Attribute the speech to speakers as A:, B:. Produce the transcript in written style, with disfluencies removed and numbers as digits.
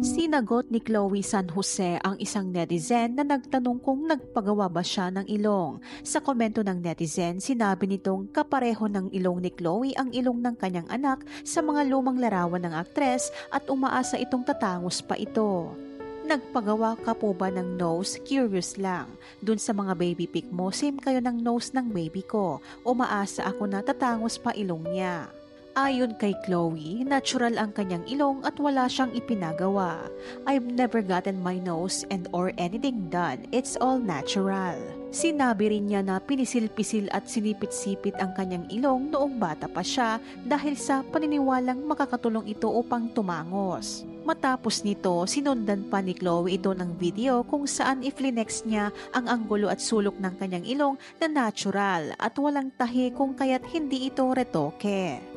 A: Sinagot ni Chloe San Jose ang isang netizen na nagtanong kung nagpagawa ba siya ng ilong. Sa komento ng netizen, sinabi nitong kapareho ng ilong ni Chloe ang ilong ng kanyang anak sa mga lumang larawan ng aktres at umaasa itong tatangos pa ito. Nagpagawa ka po ba ng nose? Curious lang. Dun sa mga baby pic mo, same kayo ng nose ng baby ko. Umaasa ako na tatangos pa ilong niya. Ayon kay Chloe, natural ang kanyang ilong at wala siyang ipinagawa. I've never gotten my nose and or anything done. It's all natural. Sinabi rin niya na pinisil-pisil at sinipit-sipit ang kanyang ilong noong bata pa siya dahil sa paniniwalang makakatulong ito upang tumangos. Matapos nito, sinundan pa ni Chloe ito ng video kung saan i-flinex niya ang anggulo at sulok ng kanyang ilong na natural at walang tahi kung kaya't hindi ito retoke.